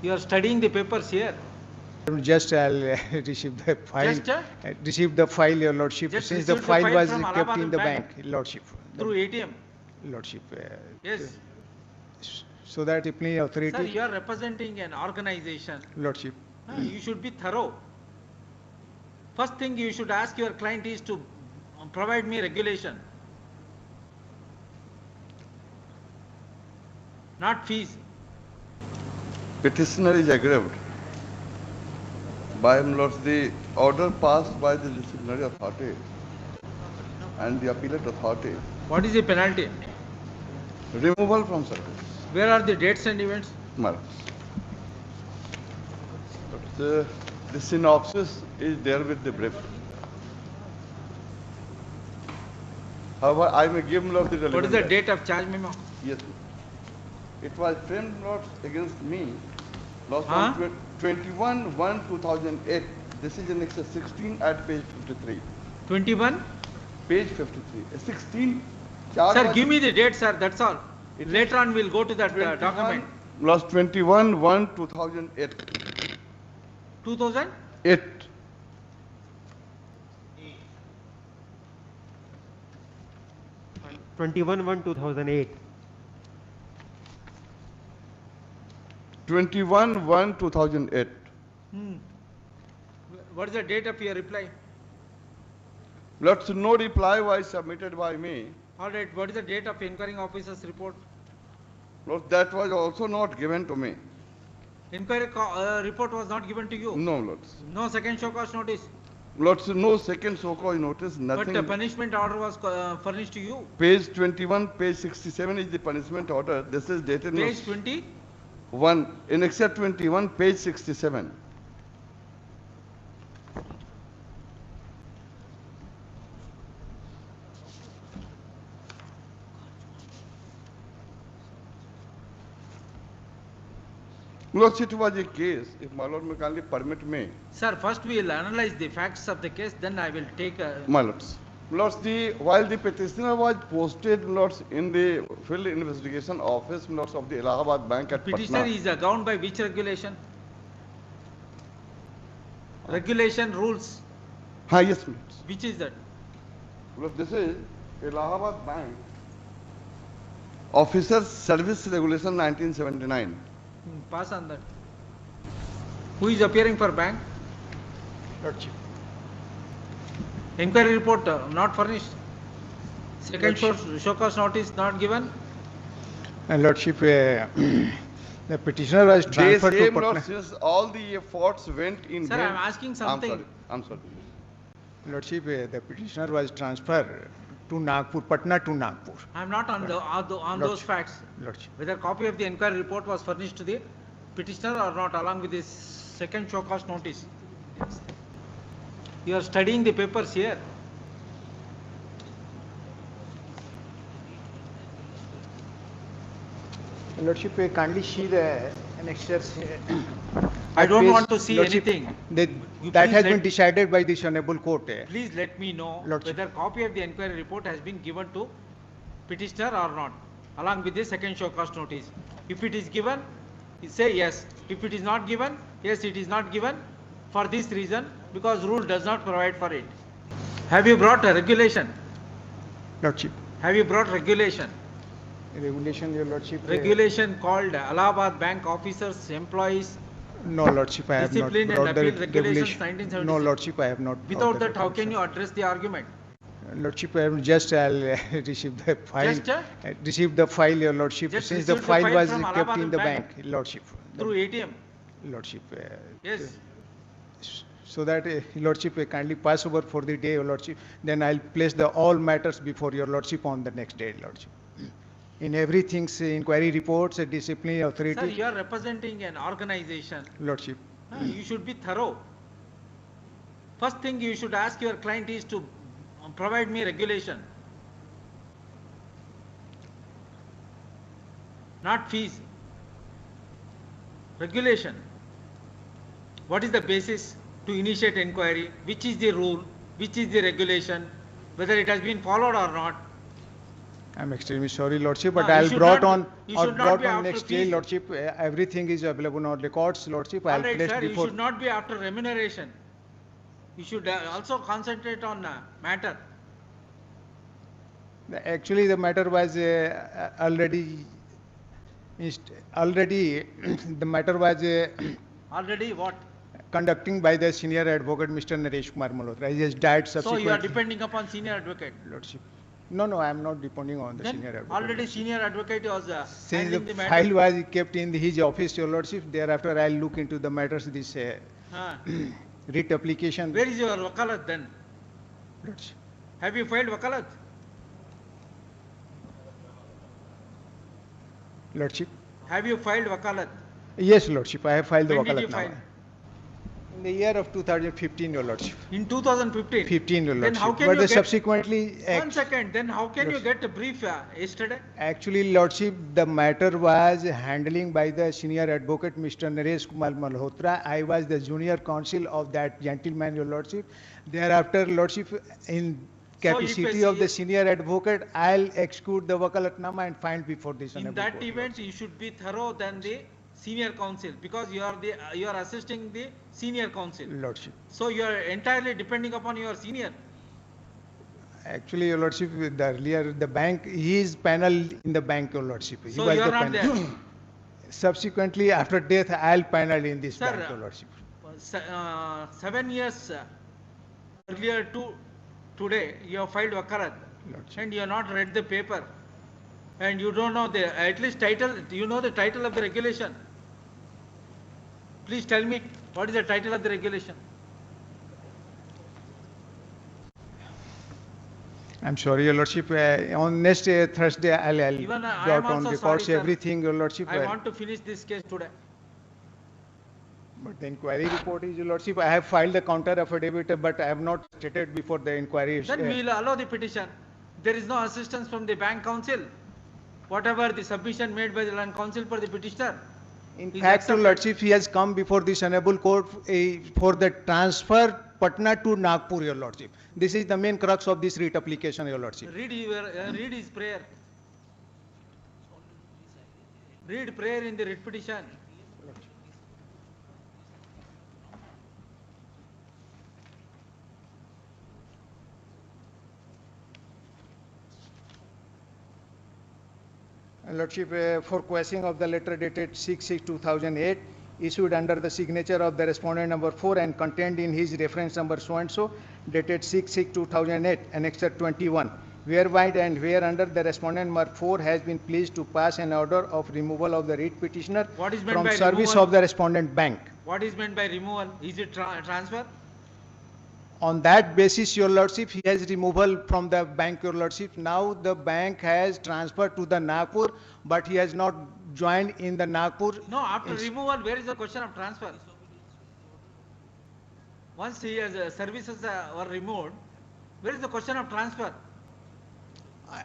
You are studying the papers here. Just I'll receive the file. Just Receive the file, Your Lordship, just since the received file was from kept Allahabad in the bank, Lordship. through ATM. Lordship. Yes. So that disciplinary authority. Sir, you are representing an organization. Lordship. You should be thorough. First thing you should ask your client is to provide me regulation, not fees. Petitioner is aggrieved by the order passed by the disciplinary authority and the appellate authority. What is the penalty? Removal from service. Where are the dates and events? But the synopsis is there with the brief. However, I may give the relevant. What is the date of charge memo? Yes. It was framed against me on 21/1/2008. This is in Excel 16 at page 53. 21? Page 53. 16. Sir, give me the date, sir. That's all. Later on, we'll go to that document. Lost 21/1/2008. 2000? 8. 21/1/2008. 21/1/2008. What is the date of your reply? No reply was submitted by me. All right. What is the date of inquiring officer's report? Lord, that was also not given to me. Inquiry report was not given to you? No, Lord. No second show cause notice? Lord, no second so-called notice, nothing. But the punishment order was furnished to you? Page 21, page 67 is the punishment order. This is dated. Page 20? 1. In Excel 21, page 67. Lord, it was a case, if my Lord may kindly permit me. Sir, first we will analyze the facts of the case, then I will take a... My Lords. Lords, while the petitioner was posted, Lords, in the field investigation office, Lords, of the Allahabad Bank at Petitioner Patna. is governed by which regulation? Regulation rules. Yes, Lords. Which is that? Lords, this is Allahabad Bank Officers Service Regulation 1979. Pass on that. Who is appearing for bank? Lordship. Inquiry report not furnished. Second show cause notice not given. And Lordship, the petitioner was transferred to Patna. Lord, since all the efforts went in Sir, vain. I am asking something. I'm sorry. Lordship, the petitioner was transferred to Nagpur, Patna to Nagpur. I am not on those facts. Lordship. Whether copy of the inquiry report was furnished to the petitioner or not, along with this second show cause notice. Yes. You are studying the papers here. Lordship, kindly see the annexures. I don't want to see Lordship, anything. That has been decided by this Hon'ble Court. Please let me know Lordship. whether copy of the inquiry report has been given to petitioner or not, along with the second show cause notice. If it is given, say yes. If it is not given, yes, it is not given for this reason, because rule does not provide for it. Have you brought a regulation? Lordship. Have you brought regulation? Regulation, Your Lordship. Regulation called Allahabad Bank Officers, Employees, No, Lordship, I have not Discipline and brought the Appeal Regulations regulation. 1976. No, Lordship, I have not. Without brought the that, how can regulation. you address the argument? Lordship, I have just received the file. Just received the file, Your Lordship, Just since the received the file file was from kept Allahabad in the Bank. bank, Lordship. Through ATM? Lordship. Yes. So that Lordship, kindly pass over for the day, Your Lordship. Then I'll place all matters before Your Lordship on the next day, Lordship. In everything, inquiry reports, disciplinary authority. Sir, you are representing an organization. Lordship. You should be thorough. First thing you should ask your client is to provide me regulation, not fees. Regulation. What is the basis to initiate inquiry? Which is the rule? Which is the regulation? Whether it has been followed or not? I'm extremely sorry, Lordship, but No, you I'll should brought not- on, you I'll should not brought be on after next day, fees. Lordship. Everything is available on records, Lordship. All I'll right, place sir, you before. should not be after remuneration. You should also concentrate on matter. Actually, the matter was already, already the matter was Already what? conducting by the senior advocate, Mr. Naresh Kumar Malhotra. He has died So subsequently. you are depending upon senior advocate. Lordship. No, no, I am not depending on the Then senior advocate. already Lordship. senior advocate was Since handling the the matter. file was kept in his office, Your Lordship, thereafter I'll look into the matters, this Huh. writ application. Where is your wakalat then? Lordship. Have you filed wakalat? Lordship. Have you filed wakalat? Yes, Lordship, I have filed the When did wakalat you now. file? In the year of 2015, Your Lordship. In 2015? 15, Your Then Lordship. how can But you the get... subsequently, One second, then how can you Lordship. get a brief yesterday? Actually, Lordship, the matter was handling by the senior advocate, Mr. Naresh Kumar Malhotra. I was the junior counsel of that gentleman, Your Lordship. Thereafter, Lordship, in So if capacity a of the senior advocate, I'll execute the wakalatnama and find before this In honorable that court, event, you should be thorough than the senior counsel because you are assisting the senior counsel. Lordship. So you are entirely depending upon your senior. Actually, Your Lordship, the earlier the bank, he is panel in the bank, Your Lordship. He So was you are the not panel. there. Subsequently, after death, I'll panel in this Sir, bank, Your Lordship. 7 years earlier to today, you have filed wakalat Lordship. and you have not read the paper and you don't know the at least title. Do you know the title of the regulation? Please tell me what is the title of the regulation? I'm sorry, Your Lordship. On next Thursday, I'll Even I brought am on also records sorry, sir. everything, Your Lordship. I want to finish this case today. But the inquiry report is, Your Lordship, I have filed the counter affidavit, but I have not stated before the inquiry. Then we will allow the petition. There is no assistance from the bank counsel. Whatever the submission made by the land counsel for the petitioner. In is fact, Your accepted. Lordship, he has come before this honorable court for the transfer Patna to Nagpur, Your Lordship. This is the main crux of this writ application, Your Lordship. Read his prayer. Read prayer in the writ petition. Lordship, for quashing of the letter dated 6/6/2008, issued under the signature of the respondent number 4 and contained in his reference number so and so, dated 6/6/2008, annexure 21, whereby and whereunder the respondent number 4 has been pleased to pass an order of removal of the writ petitioner What is meant from by service removal? of the respondent bank. What is meant by removal? Is it transfer? On that basis, Your Lordship, he has removal from the bank, Your Lordship. Now the bank has transferred to the Nagpur, but he has not joined in the Nagpur. No, after removal, where is the question of transfer? Once he has services were removed, where is the question of transfer?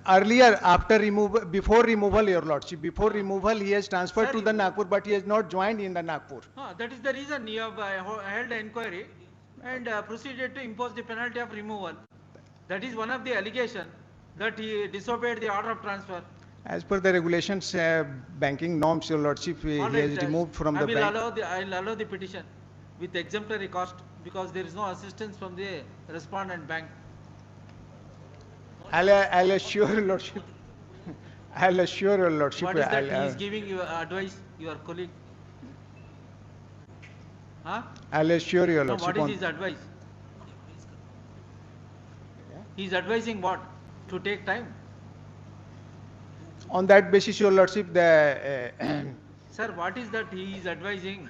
Earlier, after removal, before removal, Your Lordship, before removal, he has transferred Sir, to the Nagpur, but he has not joined in the Nagpur. That is the reason you have held an inquiry and proceeded to impose the penalty of removal. That is one of the allegations that he disobeyed the order of transfer. As per the regulations, banking norms, Your Lordship, he All has right, removed from I the will bank. I'll allow the petition with exemplary cost because there is no assistance from the respondent bank. I'll assure Your Lordship. I'll assure Your Lordship. What is that I'll- he is giving you advice, your colleague? Huh? I'll assure Your No, Lordship. what is on- his advice? He is advising what? To take time? On that basis, Your Lordship, the Sir, what is that he is advising?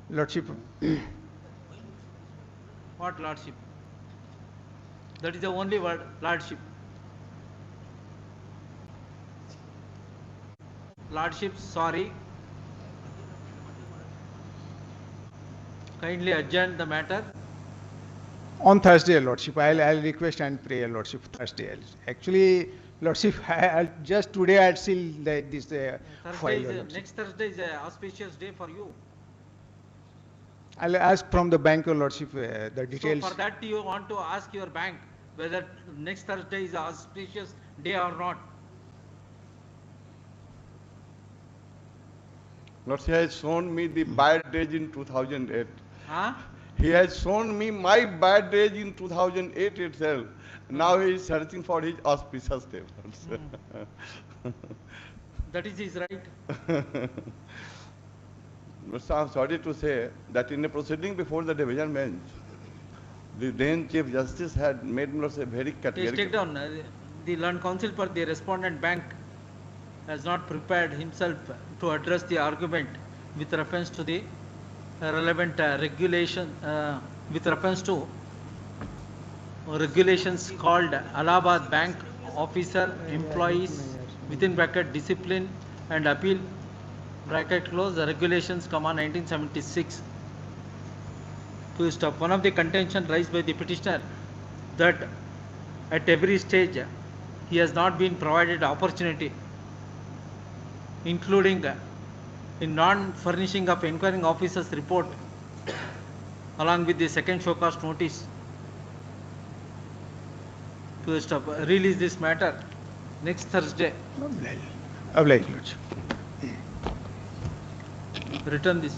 Lordship, What lordship? That is the only word, lordship. Lordship, sorry. Kindly adjourn the matter. on Thursday, Lordship, I'll request and pray, Lordship, Thursday. Actually, Lordship, just today I'll seal this file, Lordship. Next Thursday is an auspicious day for you. I'll ask from the bank, Lordship, the So details. for that you want to ask your bank whether next Thursday is auspicious day or not. Lordship, he has shown me the bad days in 2008. Huh? He has shown me my bad days in 2008 itself. Now he is searching for his auspicious day. That is his right. Sir, I'm sorry to say that in a proceeding before the division bench, the then Chief Justice had made a very Please categorical. take down. The learned counsel for the respondent bank has not prepared himself to address the argument with reference to the relevant regulation, with reference to regulations called Allahabad Bank Officer Employees within bracket discipline and appeal bracket close, the regulations come on 1976. To stop one of the contention raised by the petitioner that at every stage he has not been provided opportunity, including in non-furnishing of inquiring officer's report along with the second show cause notice, to stop release this matter next Thursday. Obliged, Lordship. Return this.